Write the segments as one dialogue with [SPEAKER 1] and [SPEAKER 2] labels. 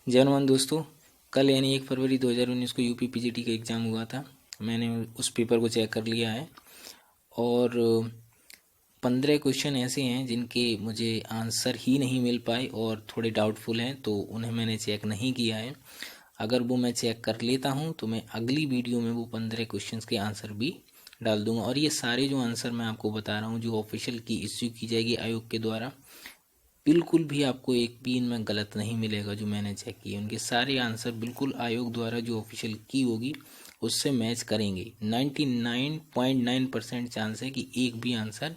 [SPEAKER 1] जय हनुमान दोस्तों। कल यानी 1 फरवरी 2019 को यूपी पीजीटी का एग्ज़ाम हुआ था। मैंने उस पेपर को चेक कर लिया है और 15 क्वेश्चन ऐसे हैं जिनके मुझे आंसर ही नहीं मिल पाए और थोड़े डाउटफुल हैं, तो उन्हें मैंने चेक नहीं किया है। अगर वो मैं चेक कर लेता हूँ तो मैं अगली वीडियो में वो 15 क्वेश्चंस के आंसर भी डाल दूंगा। और ये सारे जो आंसर मैं आपको बता रहा हूँ, जो ऑफिशियल की इश्यू की जाएगी आयोग के द्वारा, बिल्कुल भी आपको एक भी इनमें गलत नहीं मिलेगा। जो मैंने चेक किए उनके सारे आंसर बिल्कुल आयोग द्वारा जो ऑफिशियल की होगी उससे मैच करेंगे। 99.9% चांस है कि एक भी आंसर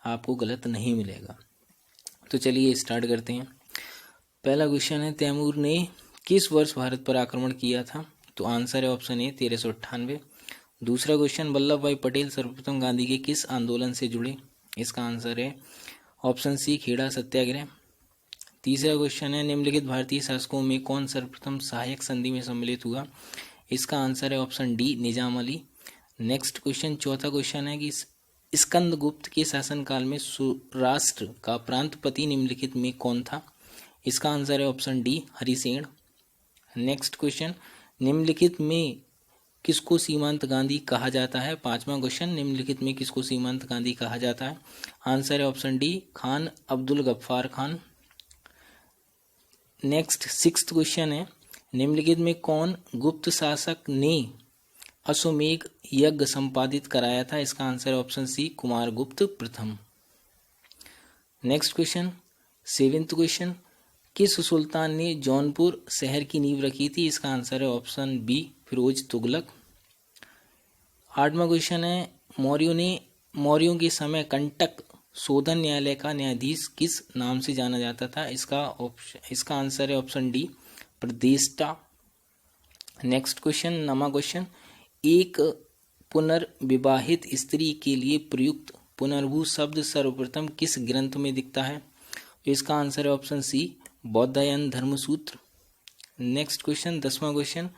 [SPEAKER 1] आपको गलत नहीं मिलेगा। तो चलिए स्टार्ट करते हैं। पहला क्वेश्चन है, तैमूर ने किस वर्ष भारत पर आक्रमण किया था? तो आंसर है ऑप्शन ए 1398। दूसरा क्वेश्चन, वल्लभ भाई पटेल सर्वप्रथम गांधी के किस आंदोलन से जुड़े? इसका आंसर है ऑप्शन सी खेड़ा सत्याग्रह। तीसरा क्वेश्चन है, निम्नलिखित भारतीय शासकों में कौन सर्वप्रथम सहायक संधि में सम्मिलित हुआ? इसका आंसर है option D Nizam Ali. Next question, चौथा क्वेश्चन है कि स्कंदगुप्त के शासनकाल में सौराष्ट्र का प्रांतपति निम्नलिखित में कौन था? इसका आंसर है option D Harisena. Next question, निम्नलिखित में किसको सीमांत गांधी कहा जाता है? पांचवा क्वेश्चन, निम्नलिखित में किसको सीमांत गांधी कहा जाता है? आंसर है option D Khan Abdul Ghaffar Khan. Next sixth question है, निम्नलिखित में कौन गुप्त शासक ने अश्वमेध यज्ञ संपादित कराया था? इसका आंसर है ऑप्शन सी कुमारगुप्त प्रथम। नेक्स्ट क्वेश्चन, सेवेंथ क्वेश्चन, किस सुल्तान ने जौनपुर शहर की नींव रखी थी? इसका आंसर है ऑप्शन बी फिरोज तुगलक। आठवां क्वेश्चन है, मौर्यों के समय कंटक शोधन न्यायालय का न्यायाधीश किस नाम से जाना जाता था? इसका आंसर है ऑप्शन डी प्रदेष्टा। नेक्स्ट क्वेश्चन, नवा क्वेश्चन, एक पुनर्विवाहित स्त्री के लिए प्रयुक्त पुनर्भू शब्द सर्वप्रथम किस ग्रंथ में दिखता है? इसका आंसर है ऑप्शन सी बौद्धायन धर्मसूत्र। नेक्स्ट क्वेश्चन, 10वां क्वेश्चन,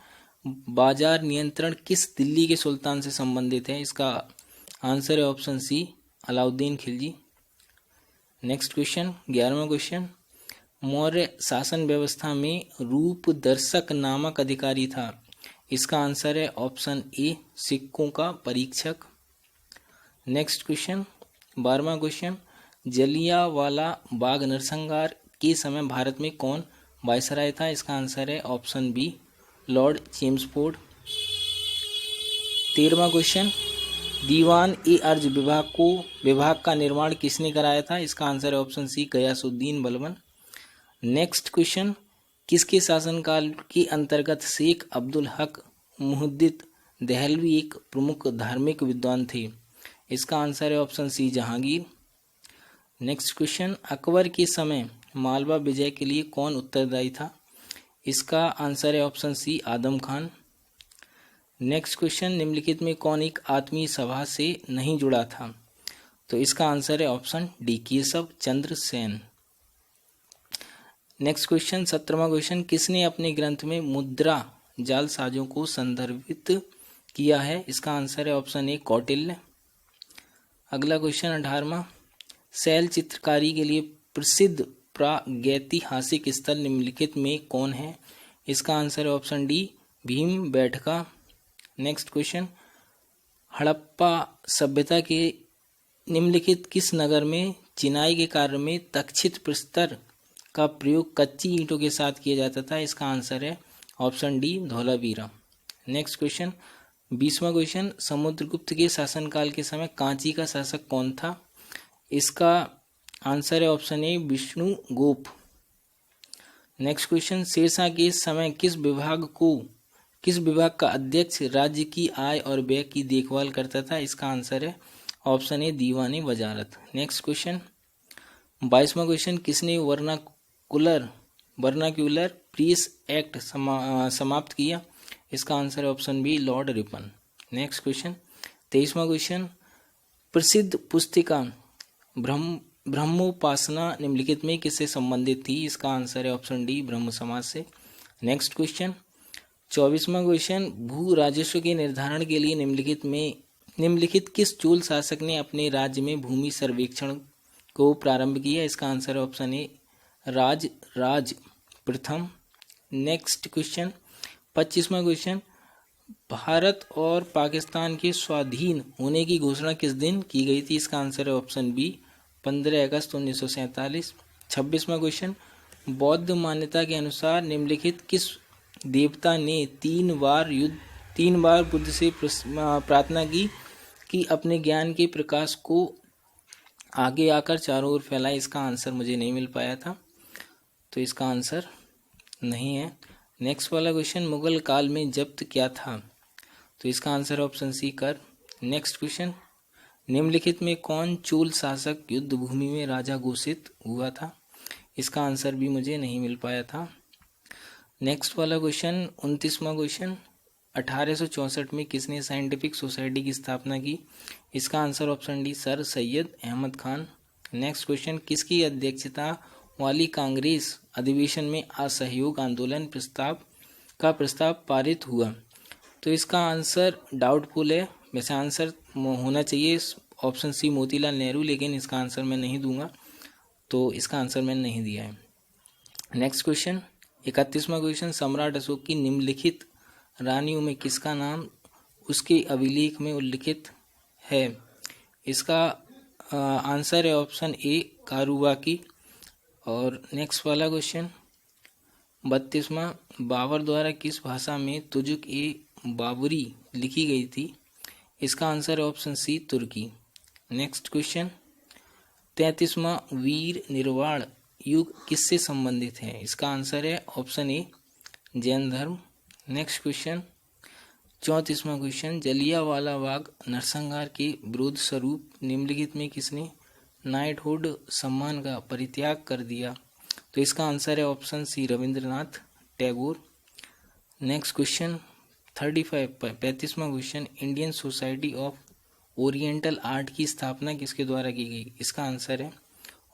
[SPEAKER 1] बाजार नियंत्रण किस दिल्ली के सुल्तान से संबंधित है? इसका आंसर है option C Alauddin Khilji. Next question, 11वां क्वेश्चन, मौर्य शासन व्यवस्था में रूपदर्शक नामक अधिकारी था। इसका आंसर है ऑप्शन ए सिक्कों का परीक्षक। Next question, 12वां question, Jallianwala Bagh नरसंहार के समय भारत में कौन वायसराय था? इसका आंसर है ऑप्शन बी लॉर्ड चेम्सफोर्ड। 13वां क्वेश्चन, दीवान ए अर्ज विभाग का निर्माण किसने कराया था? इसका आंसर है option C Ghiyasuddin Balban. Next question, किसके शासनकाल के अंतर्गत शेख अब्दुल हक मुहद्दिद दहलवी एक प्रमुख धार्मिक विद्वान थे? इसका आंसर है option C Jahangir. Next question, Akbar के समय मालवा विजय के लिए कौन उत्तरदायी था? इसका आंसर है ऑप्शन सी आदम खान। नेक्स्ट क्वेश्चन, निम्नलिखित में कौन एक आत्मीय सभा से नहीं जुड़ा था? तो इसका आंसर है option D Keshav Chandra Sen. Next question, 17वां question, किसने अपने ग्रंथ में मुद्रा जालसाजों को संदर्भित किया है? इसका आंसर है ऑप्शन ए कौटिल्य। अगला क्वेश्चन 18वां, शैल चित्रकारी के लिए प्रसिद्ध प्रागैतिहासिक स्थल निम्नलिखित में कौन है? इसका आंसर है ऑप्शन डी भीम बैठका। नेक्स्ट क्वेश्चन, हड़प्पा सभ्यता के निम्नलिखित किस नगर में चिनाई के कार्य में तक्षित प्रस्तर का प्रयोग कच्ची ईंटों के साथ किया जाता था? इसका आंसर है option D Dholavira. Next question, 20वां क्वेश्चन, समुद्रगुप्त के शासनकाल के समय कांची का शासक कौन था? इसका आंसर है option A Vishnugupta. Next question, Sher Shah के समय किस विभाग का अध्यक्ष राज्य की आय और व्यय की देखभाल करता था? इसका आंसर है ऑप्शन ए दीवाने वजारत। नेक्स्ट क्वेश्चन, 22वां क्वेश्चन, किसने वर्नाक्यूलर प्रेस एक्ट समाप्त किया? इसका आंसर है option B Lord Ripon. Next question, 23वां क्वेश्चन, प्रसिद्ध पुस्तिका ब्रह्मोपासना निम्नलिखित में किससे संबंधित थी? इसका आंसर है ऑप्शन डी ब्रह्म समाज से। नेक्स्ट क्वेश्चन, 24वां क्वेश्चन, भू राजस्व के निर्धारण के लिए निम्नलिखित किस चोल शासक ने अपने राज्य में भूमि सर्वेक्षण को प्रारंभ किया? इसका आंसर है ऑप्शन ए राज प्रथम। नेक्स्ट क्वेश्चन 25वां क्वेश्चन, भारत और पाकिस्तान के स्वाधीन होने की घोषणा किस दिन की गई थी? इसका आंसर है ऑप्शन बी 15 अगस्त 1947। 26वां क्वेश्चन, बौद्ध मान्यता के अनुसार निम्नलिखित किस देवता ने 3 बार बुद्ध से प्रार्थना की कि अपने ज्ञान के प्रकाश को आगे आकर चारों ओर फैलाए? इसका आंसर मुझे नहीं मिल पाया था, तो इसका आंसर नहीं है। नेक्स्ट वाला क्वेश्चन, मुगल काल में जब्त क्या था? तो इसका आंसर ऑप्शन सी कर। नेक्स्ट क्वेश्चन, निम्नलिखित में कौन चोल शासक युद्ध भूमि में राजा घोषित हुआ था? इसका आंसर भी मुझे नहीं मिल पाया था। नेक्स्ट वाला क्वेश्चन 29वां क्वेश्चन, 1864 में किसने साइंटिफिक सोसाइटी की स्थापना की? इसका answer option D sir Syed Ahmad Khan. Next question, किसकी अध्यक्षता वाली कांग्रेस अधिवेशन में असहयोग आंदोलन प्रस्ताव पारित हुआ? तो इसका आंसर डाउटफुल है, वैसे आंसर होना चाहिए ऑप्शन सी मोतीलाल नेहरू, लेकिन इसका आंसर मैं नहीं दूंगा, तो इसका आंसर मैंने नहीं दिया है। नेक्स्ट क्वेश्चन 31वां क्वेश्चन, सम्राट अशोक की निम्नलिखित रानियों में किसका नाम उसके अभिलेख में उल्लिखित है? इसका आंसर है ऑप्शन ए कारूबाकी। और नेक्स्ट वाला क्वेश्चन 32वां, बाबर द्वारा किस भाषा में तुजुक ए बाबरी लिखी गई थी? इसका आंसर है ऑप्शन सी तुर्की। नेक्स्ट क्वेश्चन 33वां, वीर निर्वाण युग किससे संबंधित है? इसका आंसर है ऑप्शन ए जैन धर्म। Next question 34वां question, Jallianwala Bagh नरसंहार के विरोध स्वरूप निम्नलिखित में किसने नाइटहुड सम्मान का परित्याग कर दिया? तो इसका आंसर है option C Rabindranath Tagore. Next question 35वां question, Indian Society of Oriental Art की स्थापना किसके द्वारा की गई? इसका आंसर है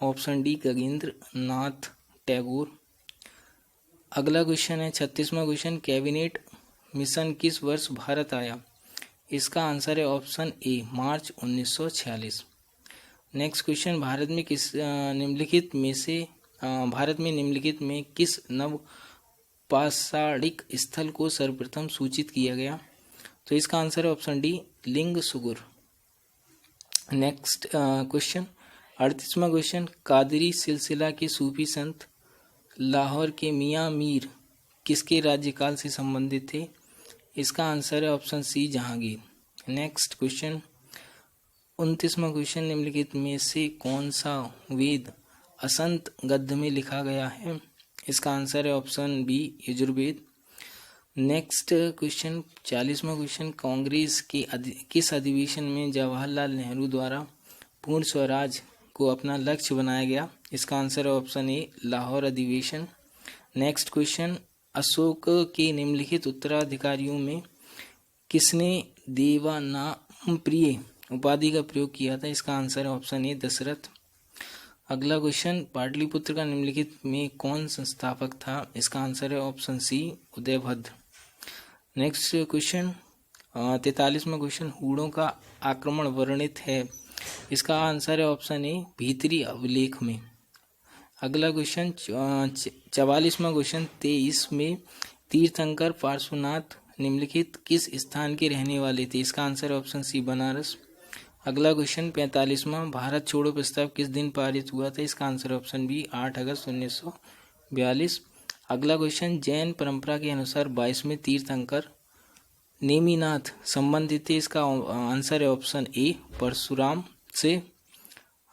[SPEAKER 1] option D Gaganendranath Tagore. अगला क्वेश्चन है 36वां क्वेश्चन, कैबिनेट मिशन किस वर्ष भारत आया? इसका आंसर है ऑप्शन ए मार्च 1946। नेक्स्ट क्वेश्चन, भारत में निम्नलिखित में किस नव पाषाणिक स्थल को सर्वप्रथम सूचित किया गया? तो इसका आंसर है ऑप्शन डी लिंग सुगुर। नेक्स्ट क्वेश्चन 38वां क्वेश्चन, कादरी सिलसिला के सूफी संत लाहौर के मियाँ मीर किसके राज्यकाल से संबंधित थे? इसका आंसर है option C Jahangir. Next question 29वां क्वेश्चन, निम्नलिखित में से कौन सा वेद असंत गद्य में लिखा गया है? इसका आंसर है option B Yajurveda. Next question 40वां क्वेश्चन, कांग्रेस के किस अधिवेशन में जवाहरलाल नेहरू द्वारा पूर्ण स्वराज को अपना लक्ष्य बनाया गया? इसका आंसर है ऑप्शन ए लाहौर अधिवेशन। नेक्स्ट क्वेश्चन, अशोक के निम्नलिखित उत्तराधिकारियों में किसने देवानामप्रिय उपाधि का प्रयोग किया था? इसका आंसर है ऑप्शन ए दशरथ। अगला क्वेश्चन, पाटलिपुत्र का निम्नलिखित में कौन संस्थापक था? इसका आंसर है option C Udayabhadra. Next question 43वां क्वेश्चन, हूणों का आक्रमण वर्णित है? इसका आंसर है ऑप्शन ए भीतरी अभिलेख में। अगला क्वेश्चन 44वां क्वेश्चन, 23 में तीर्थंकर पार्श्वनाथ निम्नलिखित किस स्थान के रहने वाले थे? इसका आंसर है ऑप्शन सी बनारस। अगला क्वेश्चन 45वां, भारत छोड़ो प्रस्ताव किस दिन पारित हुआ था? इसका आंसर ऑप्शन बी 8 अगस्त 1942। अगला क्वेश्चन, जैन परंपरा के अनुसार 22वें तीर्थंकर नेमिनाथ संबंधित थे? इसका आंसर है ऑप्शन ए परशुराम से।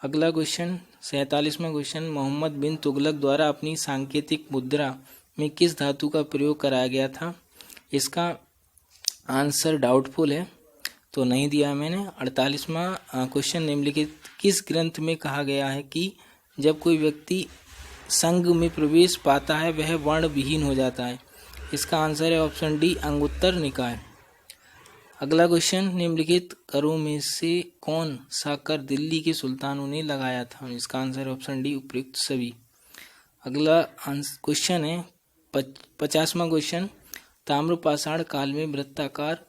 [SPEAKER 1] अगला क्वेश्चन 47वां क्वेश्चन, मोहम्मद बिन तुगलक द्वारा अपनी सांकेतिक मुद्रा में किस धातु का प्रयोग कराया गया था? इसका आंसर डाउटफुल है, तो नहीं दिया मैंने। 48वां क्वेश्चन, निम्नलिखित किस ग्रंथ में कहा गया है कि जब कोई व्यक्ति संघ में प्रवेश पाता है वह वर्ण विहीन हो जाता है? इसका आंसर है ऑप्शन डी अंगुत्तर निकाय। अगला क्वेश्चन, निम्नलिखित करों में से कौन सा कर दिल्ली के सुल्तानों ने लगाया था? इसका आंसर है ऑप्शन डी उपयुक्त सभी। अगला क्वेश्चन है 50वां क्वेश्चन, ताम्रपाषाण काल में वृत्ताकार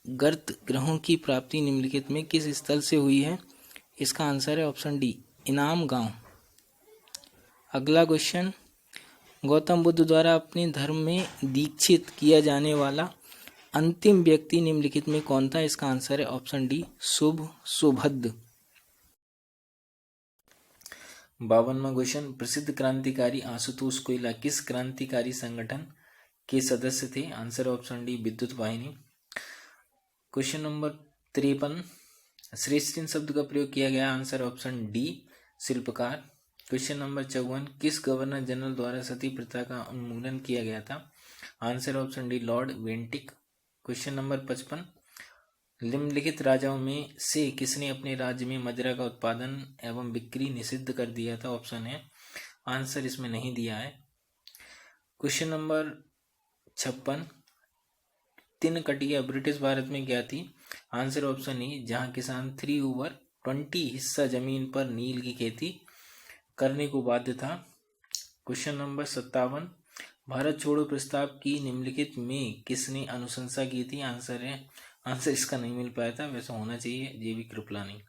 [SPEAKER 1] गर्त ग्रहों की प्राप्ति निम्नलिखित में किस स्थल से हुई है? इसका आंसर है ऑप्शन डी इनाम गांव। अगला क्वेश्चन गौतम बुद्ध द्वारा अपने धर्म में दीक्षित किया जाने वाला अंतिम व्यक्ति निम्नलिखित में कौन था? इसका आंसर है ऑप्शन डी, सुभद्र। 52वां क्वेश्चन, प्रसिद्ध क्रांतिकारी आशुतोष कोइला किस क्रांतिकारी संगठन के सदस्य थे? आंसर ऑप्शन डी, विद्युत वाहिनी। क्वेश्चन नंबर 53, श्रेष्ठिन शब्द का प्रयोग किया गया? आंसर ऑप्शन डी, शिल्पकार। क्वेश्चन नंबर 54, किस गवर्नर जनरल द्वारा सती प्रथा का उन्मूलन किया गया था? Answer option D, Lord वेंटिक। Question number 55, निम्नलिखित राजाओं में से किसने अपने राज्य में मदिरा का उत्पादन एवं बिक्री निषिद्ध कर दिया था? ऑप्शन है, आंसर इसमें नहीं दिया है। क्वेश्चन नंबर 56, तीन कटिया ब्रिटिश भारत में क्या थी? आंसर ऑप्शन ए, जहां किसान 3/20 हिस्सा जमीन पर नील की खेती करने को बाध्य था। क्वेश्चन नंबर 57, भारत छोड़ो प्रस्ताव की निम्नलिखित में किसने अनुशंसा की थी? आंसर इसका नहीं मिल पाया था, वैसा होना चाहिए जेबी कृपलानी।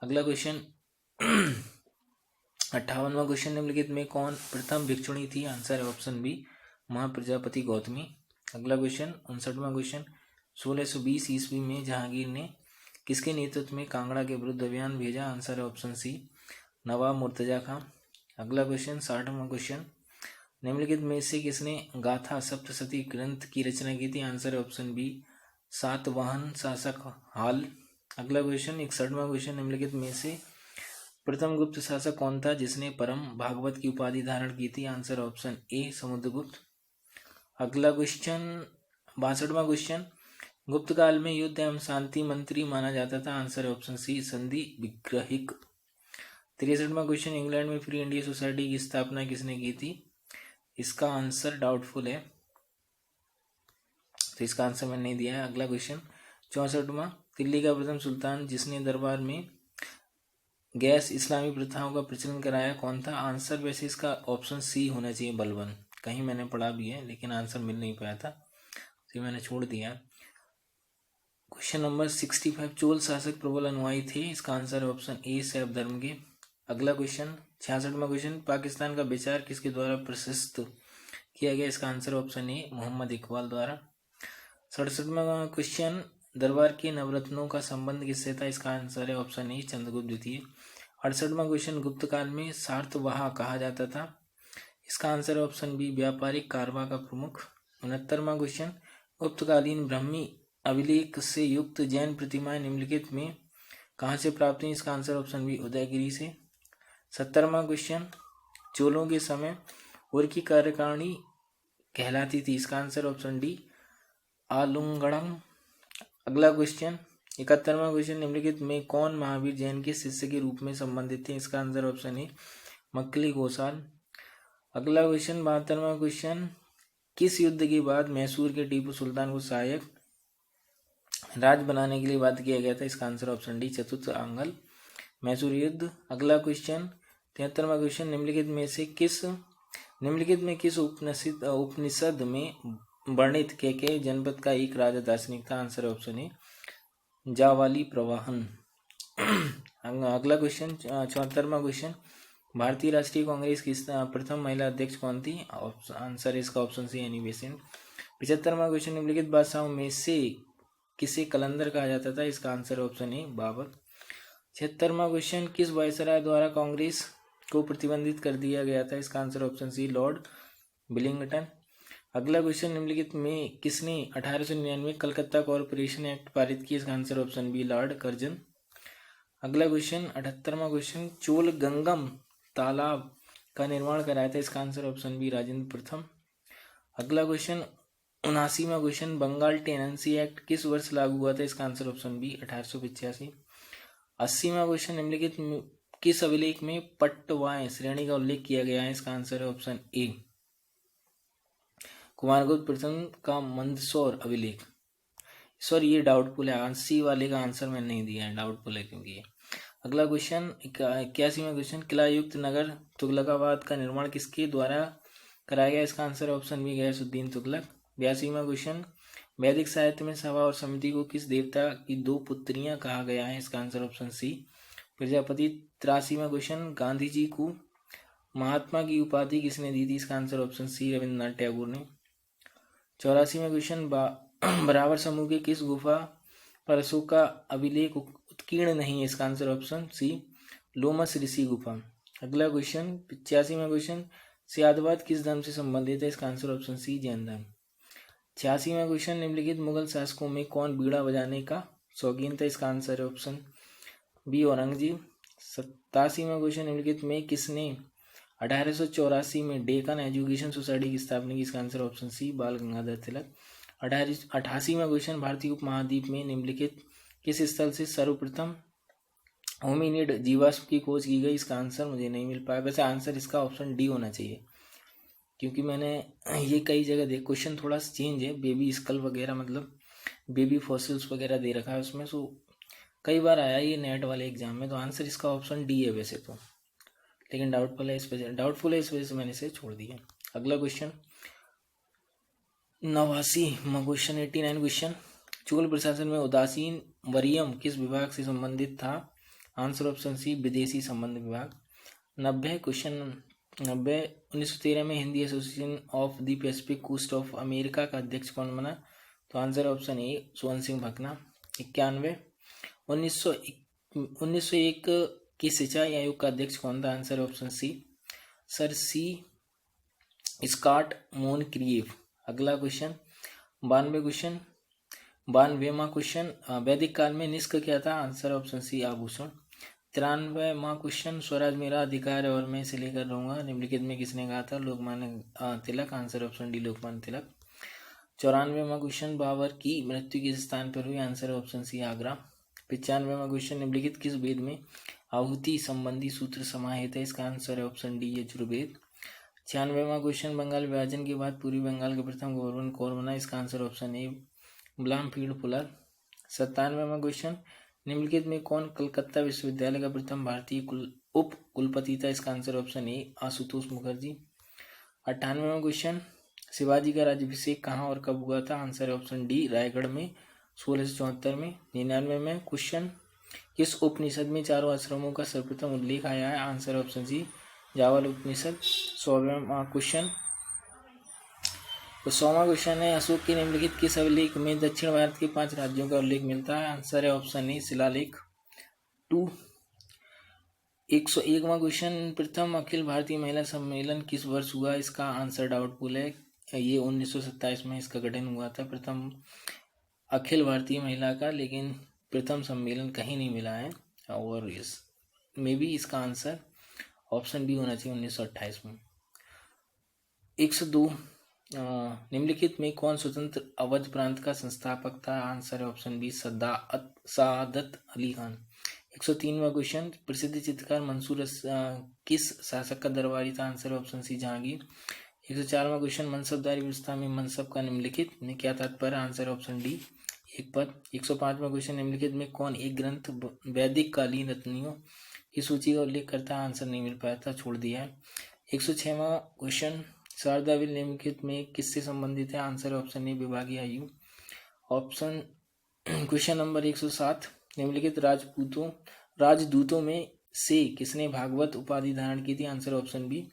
[SPEAKER 1] अगला क्वेश्चन 58वां क्वेश्चन, निम्नलिखित में कौन प्रथम भिक्षुणी थी? आंसर है ऑप्शन बी, महाप्रजापति गौतमी। अगला क्वेश्चन 59वां क्वेश्चन, 1620 ईस्वी में जहांगीर ने किसके नेतृत्व में कांगड़ा के विरुद्ध अभियान भेजा? आंसर है ऑप्शन सी, नवाब मुर्तजा खां। अगला क्वेश्चन 60वां क्वेश्चन, निम्नलिखित में से किसने गाथा सप्तशती ग्रंथ की रचना की थी? आंसर है ऑप्शन बी, सातवाहन शासक हाल। अगला क्वेश्चन 61वां क्वेश्चन, निम्नलिखित में से प्रथम गुप्त शासक कौन था जिसने परम भागवत की उपाधि धारण की थी? आंसर ऑप्शन ए, समुद्रगुप्त। अगला क्वेश्चन 62वां क्वेश्चन, गुप्त काल में युद्ध एवं शांति मंत्री माना जाता था? आंसर है ऑप्शन सी, संधि विग्रहिक। 63वां क्वेश्चन, इंग्लैंड में फ्री इंडिया सोसाइटी की स्थापना किसने की थी? इसका आंसर डाउटफुल है, तो इसका आंसर मैंने नहीं दिया है। अगला क्वेश्चन 64वां, दिल्ली का प्रथम सुल्तान जिसने दरबार में गैस इस्लामी प्रथाओं का प्रचलन कराया कौन था? आंसर वैसे इसका ऑप्शन सी होना चाहिए, बलबन। कहीं मैंने पढ़ा भी है लेकिन आंसर मिल नहीं पाया था, तो मैंने छोड़ दिया। क्वेश्चन नंबर 65, चोल शासक प्रबल अनुयायी थे? इसका आंसर है ऑप्शन ए, शैव धर्म के। अगला क्वेश्चन 66वां क्वेश्चन, पाकिस्तान का विचार किसके द्वारा प्रशस्त किया गया? इसका answer option A, Mohammad Iqbal द्वारा। 67वां क्वेश्चन, दरबार के नवरत्नों का संबंध किससे था? इसका आंसर है ऑप्शन ए, चंद्रगुप्त द्वितीय। 68वां क्वेश्चन, गुप्त काल में सार्तवाह कहा जाता था? इसका आंसर है ऑप्शन बी, व्यापारिक कारवा का प्रमुख। 69वां क्वेश्चन, गुप्तकालीन ब्राह्मी अभिलेख से युक्त जैन प्रतिमाएं निम्नलिखित में कहाँ से प्राप्त हुई? इसका आंसर ऑप्शन बी, उदयगिरी से। 70वां क्वेश्चन, चोलों के समय और की कार्यकारिणी कहलाती थी? इसका आंसर ऑप्शन डी, आलुंगड़म। अगला क्वेश्चन 71वां क्वेश्चन, निम्नलिखित में कौन महावीर जैन के शिष्य के रूप में संबंधित थे? इसका आंसर ऑप्शन ए, मक्खली घोषाल। अगला क्वेश्चन 72वां क्वेश्चन, किस युद्ध के बाद मैसूर के टीपू सुल्तान को सहायक राज बनाने के लिए बाध्य किया गया था? इसका आंसर ऑप्शन डी, चतुर्थ आंगल मैसूर युद्ध। अगला क्वेश्चन 73वां क्वेश्चन, निम्नलिखित में किस उपनिषद में वर्णित के जनपद का एक राजा दार्शनिक था? Answer option A, Jaivali Pravahan. अगला क्वेश्चन 74वां क्वेश्चन, भारतीय राष्ट्रीय कांग्रेस की प्रथम महिला अध्यक्ष कौन थी? आंसर इसका ऑप्शन सी, एनी बेसेंट। 75वां क्वेश्चन, निम्नलिखित बादशाहों में से किसे कलंदर कहा जाता था? इसका आंसर ऑप्शन ए, बाबर। 76वां क्वेश्चन, किस वायसराय द्वारा कांग्रेस को प्रतिबंधित कर दिया गया था? इसका answer option C, Lord Willingdon. अगला क्वेश्चन, निम्नलिखित में किसने 1899 कलकत्ता कॉरपोरेशन एक्ट पारित किया? इसका answer option B, Lord Curzon. अगला क्वेश्चन 78वां क्वेश्चन, चोल गंगम तालाब का निर्माण कराया था? इसका आंसर ऑप्शन बी, राजेंद्र प्रथम। अगला क्वेश्चन 79वां क्वेश्चन, बंगाल टेनेंसी एक्ट किस वर्ष लागू हुआ था? इसका आंसर ऑप्शन बी, 1885। 80वां क्वेश्चन, निम्नलिखित किस अभिलेख में पट्टवाय श्रेणी का उल्लेख किया गया है? इसका आंसर है ऑप्शन ए, कुमारगुप्त प्रथम का मंदसौर अभिलेख। सॉरी, ये डाउटफुल है, सी वाले का आंसर मैंने नहीं दिया है, डाउटफुल है क्योंकि ये। अगला क्वेश्चन 81वां क्वेश्चन, किला युक्त नगर तुगलकाबाद का निर्माण किसके द्वारा कराया गया? इसका answer option B, Ghiyasuddin Tughlaq. 82वां क्वेश्चन, वैदिक साहित्य में सभा और समिति को किस देवता की दो पुत्रियां कहा गया है? इसका आंसर ऑप्शन सी, प्रजापति। 83वां क्वेश्चन, गांधी जी को महात्मा की उपाधि किसने दी थी? इसका answer option C Rabindranath Tagore ने। 84वां क्वेश्चन, बराबर समूह के किस गुफा पर अशोक का अभिलेख उत्कीर्ण नहीं है? इसका आंसर ऑप्शन सी लोमस ऋषि गुफा। अगला क्वेश्चन 85वां क्वेश्चन, सियादवाद किस धर्म से संबंधित है? इसका आंसर ऑप्शन सी जैन धर्म। 86वां क्वेश्चन, निम्नलिखित मुगल शासकों में कौन बीड़ा बजाने का शौकीन था? इसका आंसर है ऑप्शन बी औरंगजेब। 87वां क्वेश्चन, निम्नलिखित में किसने 1884 में डेक्कन एजुकेशन सोसाइटी की स्थापना की? इसका आंसर ऑप्शन सी बाल गंगाधर तिलक। 88वां क्वेश्चन, भारतीय उपमहाद्वीप में निम्नलिखित किस स्थल से सर्वप्रथम होमिनिड जीवाश्म की खोज की गई? इसका आंसर मुझे नहीं मिल पाया। वैसे आंसर इसका ऑप्शन डी होना चाहिए, क्योंकि मैंने ये कई जगह देख, क्वेश्चन थोड़ा चेंज है, बेबी स्कल वगैरह मतलब बेबी फॉसिल्स वगैरह दे रखा है उसमें, सो कई बार आया ये नेट वाले एग्जाम में, तो आंसर इसका ऑप्शन डी है वैसे तो, लेकिन डाउटफुल है इस वजह से मैंने इसे छोड़ दिया। अगला क्वेश्चन 89वां क्वेश्चन 89 क्वेश्चन, चोल प्रशासन में उदासीन वरीयम किस विभाग से संबंधित था? आंसर ऑप्शन सी विदेशी संबंध विभाग। 90 क्वेश्चन 90, 1913 में Hindi association of the Pacific Coast of America का अध्यक्ष कौन बना? तो आंसर ऑप्शन ए स्वर्ण सिंह भकना। 91, 1901 की सिंचाई आयोग का अध्यक्ष कौन था? आंसर ऑप्शन सी सर सी स्कॉट मोनक्रिएफ। अगला क्वेश्चन 92वां क्वेश्चन, वैदिक काल में निष्क क्या था? आंसर ऑप्शन सी आभूषण। 93वां क्वेश्चन, स्वराज मेरा अधिकार है और मैं इसे लेकर रहूंगा, निम्नलिखित में किसने कहा था? Lokmanya Tilak. Answer option D Lokmanya Tilak. 94वां क्वेश्चन, बाबर की मृत्यु किस स्थान पर हुई? Answer option C Agra. 95वां क्वेश्चन, निम्नलिखित किस वेद में आहुति संबंधी सूत्र समाहित है? इसका आंसर है ऑप्शन डी यजुर्वेद। 96वां क्वेश्चन, बंगाल विभाजन के बाद पूर्वी बंगाल का प्रथम गवर्नर कौन बना? इसका answer option A Bampfylde Fuller. 97वां क्वेश्चन, निम्नलिखित में कौन कलकत्ता विश्वविद्यालय का प्रथम भारतीय उप कुलपति था? इसका answer option A Ashutosh Mukherjee. 98वां क्वेश्चन, शिवाजी का राज्याभिषेक कहाँ और कब हुआ था? आंसर ऑप्शन डी रायगढ़ में 1674 में। 99वां क्वेश्चन, किस उपनिषद में चारों आश्रमों का सर्वप्रथम उल्लेख आया है? आंसर ऑप्शन सी जावल उपनिषद। 100वां क्वेश्चन, तो 100वां क्वेश्चन है, अशोक के निम्नलिखित किस अभिलेख में दक्षिण भारत के 5 राज्यों का उल्लेख मिलता है? आंसर है ऑप्शन ए शिलालेख 2। 101वां क्वेश्चन, प्रथम अखिल भारतीय महिला सम्मेलन किस वर्ष हुआ? इसका आंसर डाउटफुल है, ये 1927 में इसका गठन हुआ था, प्रथम अखिल भारतीय महिला का, लेकिन प्रथम सम्मेलन कहीं नहीं मिला है, और इस में भी इसका आंसर ऑप्शन बी होना चाहिए 1928 में। 102, निम्नलिखित में कौन स्वतंत्र अवध प्रांत का संस्थापक था? आंसर है option B Saadat Ali Khan. 103वां question, प्रसिद्ध चित्रकार मंसूर किस शासक का दरबारी था? आंसर है ऑप्शन सी जहांगीर। 104वां क्वेश्चन, मनसबदारी व्यवस्था में मनसब का निम्नलिखित में क्या तात्पर्य? आंसर ऑप्शन डी एक पद। 105वां क्वेश्चन, निम्नलिखित में कौन एक ग्रंथ वैदिक कालीन रत्नियों की सूची का उल्लेख करता है? आंसर नहीं मिल पाया था, छोड़ दिया है। 106वां क्वेश्चन, शारदा विल निम्नलिखित में किससे संबंधित है? आंसर ऑप्शन ए विभागीय आयु। ऑप्शन क्वेश्चन नंबर 107, निम्नलिखित राजदूतों में से किसने भागवत उपाधि धारण की थी? Answer option B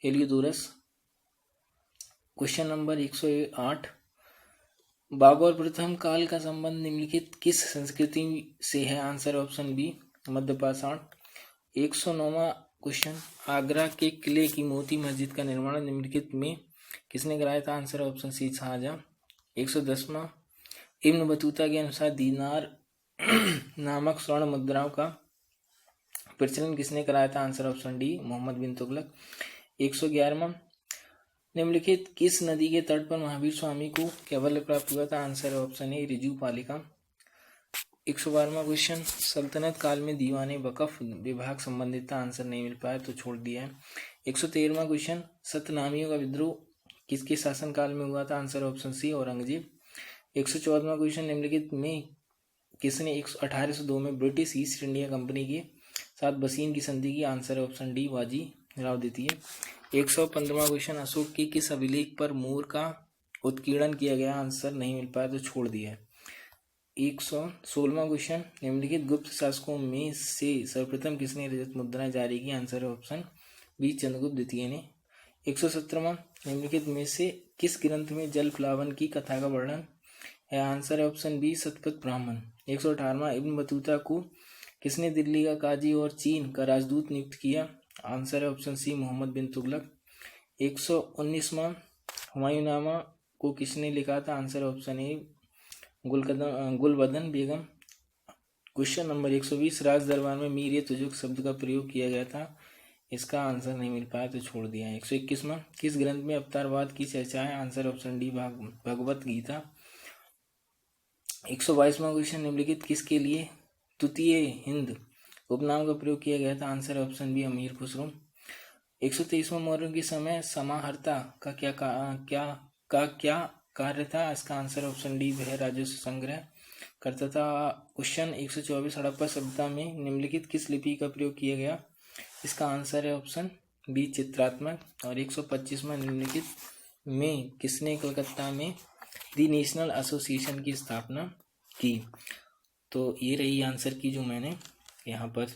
[SPEAKER 1] Heliodorus. Question number 108, Babur प्रथम काल का संबंध निम्नलिखित किस संस्कृति से है? आंसर ऑप्शन बी मध्यपाषाण। 109वां क्वेश्चन, आगरा के किले की मोती मस्जिद का निर्माण निम्नलिखित में किसने कराया था? Answer option C Shahjahan. 110वां, इब्न बतूता के अनुसार दीनार नामक स्वर्ण मुद्राओं का प्रचलन किसने कराया था? आंसर ऑप्शन डी मोहम्मद बिन तुगलक। 111वां, निम्नलिखित किस नदी के तट पर महावीर स्वामी को कैवल्य प्राप्त हुआ था? आंसर है ऑप्शन ए रिजु पालिका। 112वां क्वेश्चन, सल्तनत काल में दीवाने वकफ विभाग संबंधित था? आंसर नहीं मिल पाया, तो छोड़ दिया है। 113वां क्वेश्चन, सतनामियों का विद्रोह किसके शासन काल में हुआ था? Answer option C Aurangzeb. 114वां क्वेश्चन, निम्नलिखित में किसने 1802 में ब्रिटिश ईस्ट इंडिया कंपनी के साथ बसीन की संधि की? आंसर ऑप्शन डी बाजी राव द्वितीय। 115वां क्वेश्चन, अशोक के किस अभिलेख पर मोर का उत्कीर्णन किया गया? आंसर नहीं मिल पाया, तो छोड़ दिया है। 116वां क्वेश्चन, निम्नलिखित गुप्त शासकों में से सर्वप्रथम किसने रजत मुद्राएं जारी की? आंसर है ऑप्शन बी चंद्रगुप्त द्वितीय ने। 117वां, निम्नलिखित में से किस ग्रंथ में जल प्लावन की कथा का वर्णन है? आंसर है option B Shatapatha Brahmana. 118वां, Ibn Battuta को किसने दिल्ली का काजी और चीन का राजदूत नियुक्त किया? आंसर है ऑप्शन सी मोहम्मद बिन तुगलक। 119वां, हुमायूंनामा को किसने लिखा था? आंसर है ऑप्शन ए गुलबदन बेगम। क्वेश्चन नंबर 120, राज दरबार में मीर तुजुक शब्द का प्रयोग किया गया था। इसका आंसर नहीं मिल पाया तो छोड़ दिया। 121वां, किस ग्रंथ में अवतारवाद की चर्चा है? Answer option D Bhagavad Gita. 122वां question, निम्नलिखित किसके लिए तुतीय हिंद उपनाम का प्रयोग किया गया था? आंसर ऑप्शन बी अमीर खुसरो। 123वां, मौर्यों के समय समाहर्ता का क्या कार्य था? इसका आंसर ऑप्शन डी वह राजस्व संग्रह करता था। क्वेश्चन 124, हड़प्पा सभ्यता में निम्नलिखित किस लिपि का प्रयोग किया गया? इसका आंसर है ऑप्शन बी चित्रात्मक। और 125वां, निम्नलिखित में किसने कलकत्ता में दी नेशनल एसोसिएशन की स्थापना की? तो ये रही आंसर की जो मैंने यहाँ पर